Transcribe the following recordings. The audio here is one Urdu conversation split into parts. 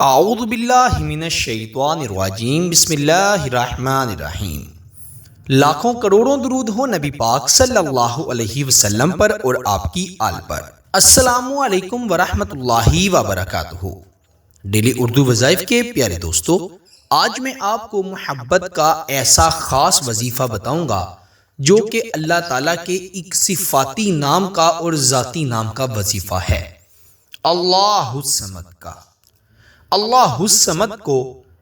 اعوذ باللہ من الشیطان الرجیم بسم اللہ الرحمن الرحیم۔ لاکھوں کروڑوں درود ہو نبی پاک صلی اللہ علیہ وسلم پر اور آپ کی آل پر۔ السلام علیکم ورحمۃ اللہ وبرکاتہ۔ ڈیلی اردو وظائف کے پیارے دوستو، آج میں آپ کو محبت کا ایسا خاص وظیفہ بتاؤں گا جو کہ اللہ تعالیٰ کے ایک صفاتی نام کا اور ذاتی نام کا وظیفہ ہے، اللہ الصمد کا۔ اللہ الصمد کو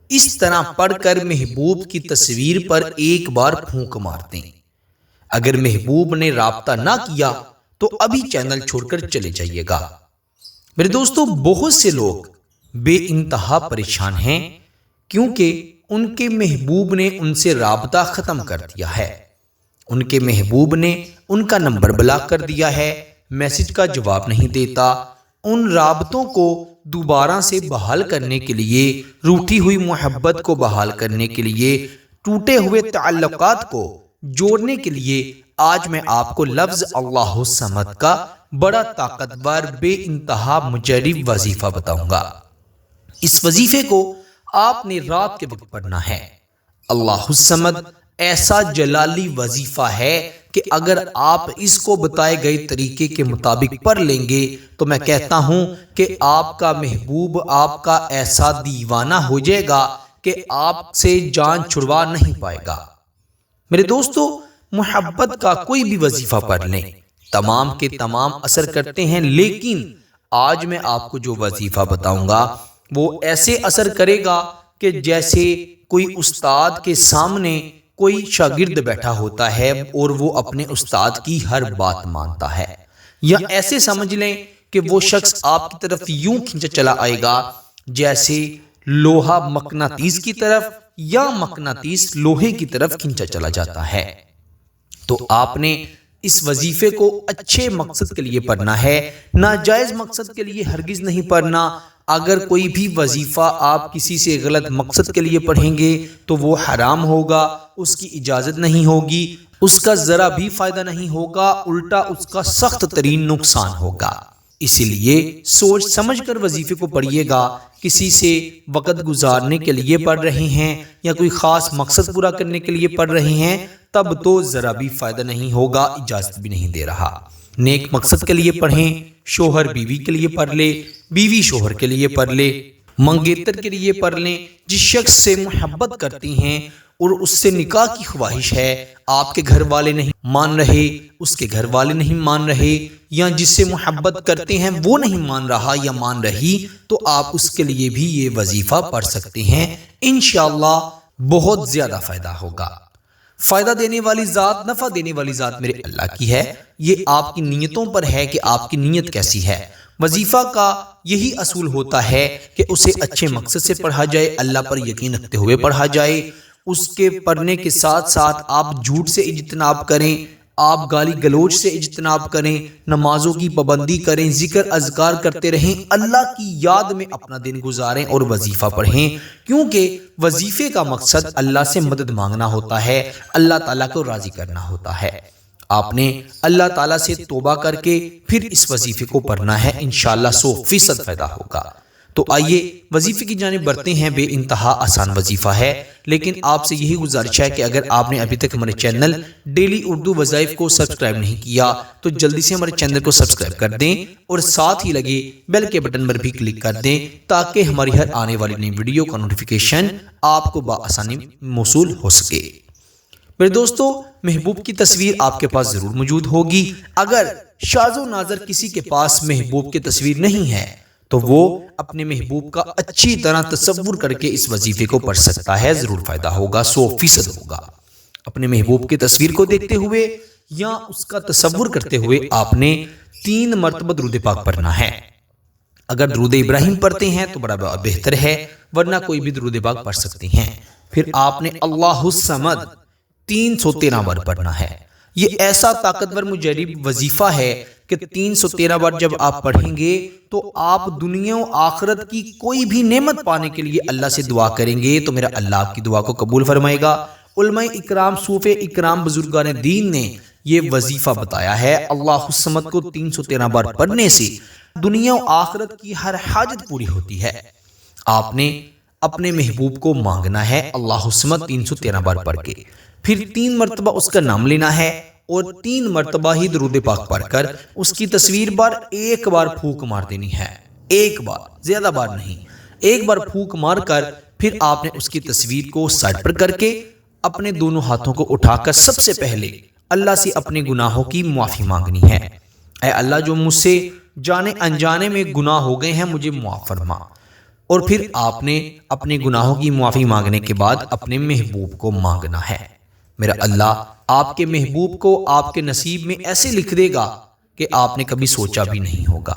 اس طرح پڑھ کر محبوب کی تصویر پر ایک بار پھونک مارتے ہیں۔ اگر محبوب نے رابطہ نہ کیا تو ابھی چینل چھوڑ کر چلے جائیے گا۔ میرے دوستو، بہت سے لوگ بے انتہا پریشان ہیں کیونکہ ان کے محبوب نے ان سے رابطہ ختم کر دیا ہے، ان کے محبوب نے ان کا نمبر بلاک کر دیا ہے، میسج کا جواب نہیں دیتا۔ ان رابطوں کو دوبارہ سے بحال کرنے کے لیے، روٹھی ہوئی محبت کو بحال کرنے کے لیے، ٹوٹے ہوئے تعلقات کو جوڑنے کے لیے آج میں آپ کو لفظ اللہ الصمد کا بڑا طاقتور بے انتہا مجرب وظیفہ بتاؤں گا۔ اس وظیفے کو آپ نے رات کے وقت پڑھنا ہے۔ اللہ الصمد ایسا جلالی وظیفہ ہے کہ اگر آپ اس کو بتائے گئے طریقے کے مطابق پڑھ لیں گے تو میں کہتا ہوں کہ آپ کا محبوب آپ کا ایسا دیوانہ ہو جائے گا کہ آپ سے جان چھڑوا نہیں پائے گا۔ میرے دوستو، محبت کا کوئی بھی وظیفہ پڑھ لیں، تمام کے تمام اثر کرتے ہیں، لیکن آج میں آپ کو جو وظیفہ بتاؤں گا وہ ایسے اثر کرے گا کہ جیسے کوئی استاد کے سامنے کوئی شاگرد بیٹھا ہوتا ہے اور وہ اپنے استاد کی ہر بات مانتا ہے، یا ایسے سمجھ لیں کہ وہ شخص آپ کی طرف یوں کھینچا چلا آئے گا جیسے لوہا مقناطیس کی طرف یا مقناطیس لوہے کی طرف کھینچا چلا جاتا ہے۔ تو آپ نے اس وظیفے کو اچھے مقصد کے لیے پڑھنا ہے، ناجائز مقصد کے لیے ہرگز نہیں پڑھنا۔ اگر کوئی بھی وظیفہ آپ کسی سے غلط مقصد کے لیے پڑھیں گے تو وہ حرام ہوگا، اس کی اجازت نہیں ہوگی، اس کا ذرا بھی فائدہ نہیں ہوگا، الٹا اس کا سخت ترین نقصان ہوگا۔ اسی لیے سوچ سمجھ کر وظیفے کو پڑھیے گا۔ کسی سے وقت گزارنے کے لیے پڑھ رہے ہیں یا کوئی خاص مقصد پورا کرنے کے لیے پڑھ رہے ہیں تب تو ذرا بھی فائدہ نہیں ہوگا، اجازت بھی نہیں دے رہا۔ نیک مقصد کے لیے پڑھیں، شوہر بیوی کے لیے پڑھ لے، بیوی شوہر کے لیے پڑھ لے، منگیتر کے لیے پڑھ لیں، جس شخص سے محبت کرتی ہیں اور اس سے نکاح کی خواہش ہے، آپ کے گھر والے نہیں مان رہے، اس کے گھر والے نہیں مان رہے، یا جس سے محبت کرتے ہیں وہ نہیں مان رہا یا مان رہی، تو آپ اس کے لیے بھی یہ وظیفہ پڑھ سکتے ہیں۔ انشاءاللہ بہت زیادہ فائدہ ہوگا۔ فائدہ دینے والی ذات، نفع دینے والی ذات میرے اللہ کی ہے۔ یہ آپ کی نیتوں پر ہے کہ آپ کی نیت کیسی ہے۔ وظیفہ کا یہی اصول ہوتا ہے کہ اسے اچھے مقصد سے پڑھا جائے، اللہ پر یقین رکھتے ہوئے پڑھا جائے۔ اس کے پڑھنے کے ساتھ ساتھ آپ جھوٹ سے اجتناب کریں، آپ گالی گلوچ سے اجتناب کریں، نمازوں کی پابندی کریں، ذکر اذکار کرتے رہیں، اللہ کی یاد میں اپنا دن گزاریں اور وظیفہ پڑھیں، کیونکہ وظیفے کا مقصد اللہ سے مدد مانگنا ہوتا ہے، اللہ تعالیٰ کو راضی کرنا ہوتا ہے۔ آپ نے اللہ تعالیٰ سے توبہ کر کے پھر اس وظیفے کو پڑھنا ہے، انشاءاللہ 100% فائدہ ہوگا۔ تو آئیے وظیفے کی جانب بڑھتے ہیں۔ بے انتہا آسان وظیفہ ہے، لیکن آپ سے یہی گزارش ہے کہ اگر آپ نے ابھی تک ہمارے چینل ڈیلی اردو وظائف کو سبسکرائب نہیں کیا تو جلدی سے ہمارے چینل کو سبسکرائب کر دیں اور ساتھ ہی لگے بیل کے بٹن پر بھی کلک کر دیں تاکہ ہماری ہر آنے والی نئی ویڈیو کا نوٹیفیکیشن آپ کو بآسانی موصول ہو سکے۔ میرے دوستو، محبوب کی تصویر آپ کے پاس ضرور موجود ہوگی۔ اگر شاذ و نادر کسی کے پاس محبوب کی تصویر نہیں ہے تو وہ اپنے محبوب کا اچھی طرح تصور کر کے اس وظیفے کو پڑھ سکتا ہے، ضرور فائدہ ہوگا، 100% ہوگا۔ اپنے محبوب کی تصویر کو دیکھتے ہوئے یا اس کا تصور کرتے ہوئے آپ نے 3 مرتبہ درود پاک پڑھنا ہے۔ اگر درود ابراہیم پڑھتے ہیں تو بڑا بہتر ہے، ورنہ کوئی بھی درود پاک پڑھ سکتے ہیں۔ پھر آپ نے اللہ الصمد 313 بار پڑھنا ہے۔ یہ ایسا طاقتور مجرب وظیفہ ہے کہ 313 بار جب آپ پڑھیں گے تو آپ دنیا و آخرت کی کوئی بھی نعمت پانے کے لیے اللہ سے دعا کریں گے تو میرا اللہ آپ کی دعا کو قبول فرمائے گا۔ علماء اکرام، صوفے اکرام، بزرگان دین نے یہ وظیفہ بتایا ہے۔ اللہ الصمد کو 313 بار پڑھنے سے دنیا و آخرت کی ہر حاجت پوری ہوتی ہے۔ آپ نے اپنے محبوب کو مانگنا ہے اللہ الصمد 313 بار پڑھ کے، پھر 3 مرتبہ اس کا نام لینا ہے اور 3 مرتبہ ہی درود پاک پڑھ کر اس کی تصویر پر ایک بار پھونک مار دینی ہے، ایک بار، زیادہ بار نہیں، ایک بار پھونک مار کر پھر آپ نے اس کی تصویر کو سائڈ پر کر کے اپنے دونوں ہاتھوں کو اٹھا کر سب سے پہلے اللہ سے اپنے گناہوں کی معافی مانگنی ہے۔ اے اللہ، جو مجھ سے جانے انجانے میں گناہ ہو گئے ہیں مجھے معاف فرما۔ اور پھر آپ نے اپنے گناہوں کی معافی مانگنے کے بعد اپنے محبوب کو مانگنا ہے۔ میرا اللہ آپ کے محبوب کو آپ کے نصیب میں ایسے لکھ دے گا کہ آپ نے کبھی سوچا بھی نہیں ہوگا۔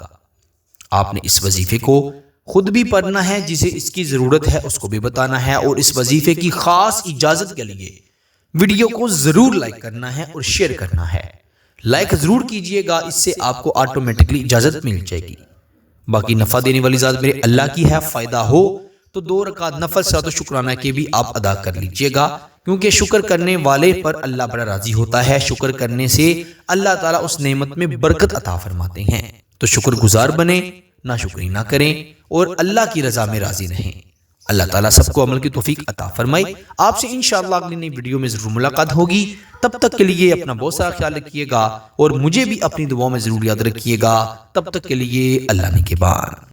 آپ نے اس وظیفے کو خود بھی پڑھنا ہے، جسے اس کی ضرورت ہے اس کو بھی بتانا ہے، اور اس وظیفے کی خاص اجازت کے لیے ویڈیو کو ضرور لائک کرنا ہے اور شیئر کرنا ہے۔ لائک ضرور کیجئے گا، اس سے آپ کو آٹومیٹکلی اجازت مل جائے گی۔ باقی نفع دینے والی ذات میرے اللہ کی ہے، فائدہ ہو تو 2 رکعت نفل صلاۃ و شکرانہ کے بھی آپ ادا کر لیجئے گا، کیونکہ شکر کرنے والے پر اللہ بڑا راضی ہوتا ہے۔ شکر کرنے سے اللہ تعالیٰ اس نعمت میں برکت عطا فرماتے ہیں۔ تو شکر گزار بنیں، ناشکری نہ کریں اور اللہ کی رضا میں راضی رہیں۔ اللہ تعالیٰ سب کو عمل کی توفیق عطا فرمائے۔ آپ سے انشاءاللہ اگلی نئی ویڈیو میں ضرور ملاقات ہوگی۔ تب تک کے لیے اپنا بہت سارا خیال رکھیے گا اور مجھے بھی اپنی دعاؤں میں ضرور یاد رکھیے گا۔ تب تک کے لیے اللہ نگہبان۔